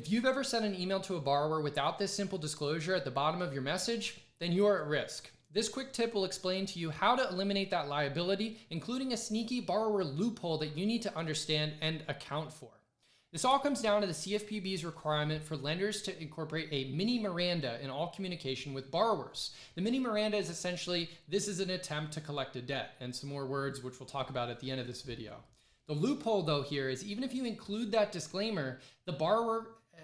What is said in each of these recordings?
If you've ever sent an email to a borrower without this simple disclosure at the bottom of your message, then you are at risk. This quick tip will explain to you how to eliminate that liability, including a sneaky borrower loophole that you need to understand and account for. This all comes down to the CFPB's requirement for lenders to incorporate a mini Miranda in all communication with borrowers. The mini Miranda is essentially, this is an attempt to collect a debt, and some more words which we'll talk about at the end of this video. The loophole though here is even if you include that disclaimer,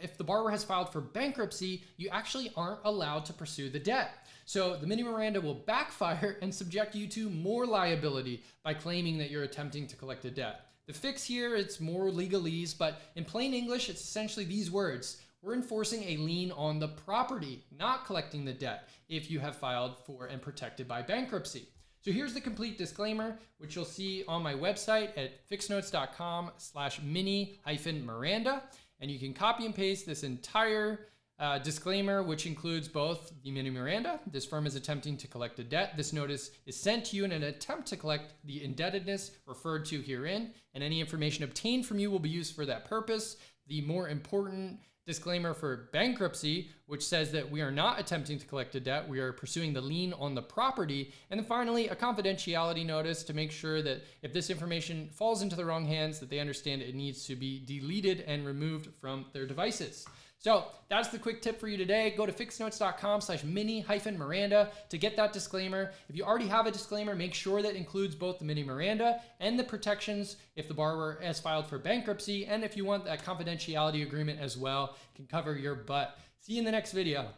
if the borrower has filed for bankruptcy, you actually aren't allowed to pursue the debt. So the mini Miranda will backfire and subject you to more liability by claiming that you're attempting to collect a debt. The fix here, it's more legalese, but in plain English, it's essentially these words. We're enforcing a lien on the property, not collecting the debt, if you have filed for and protected by bankruptcy. So here's the complete disclaimer, which you'll see on my website at FIXnotes.com/mini-Miranda. And you can copy and paste this entire disclaimer, which includes both the mini Miranda. This firm is attempting to collect a debt. This notice is sent to you in an attempt to collect the indebtedness referred to herein, and any information obtained from you will be used for that purpose. The more important disclaimer for bankruptcy, which says that we are not attempting to collect a debt, we are pursuing the lien on the property. And then finally, a confidentiality notice to make sure that if this information falls into the wrong hands, that they understand it needs to be deleted and removed from their devices. So that's the quick tip for you today. Go to FIXnotes.com/mini-Miranda to get that disclaimer. If you already have a disclaimer, make sure that includes both the mini Miranda and the protections if the borrower has filed for bankruptcy. And if you want that confidentiality agreement as well, it can cover your butt. See you in the next video.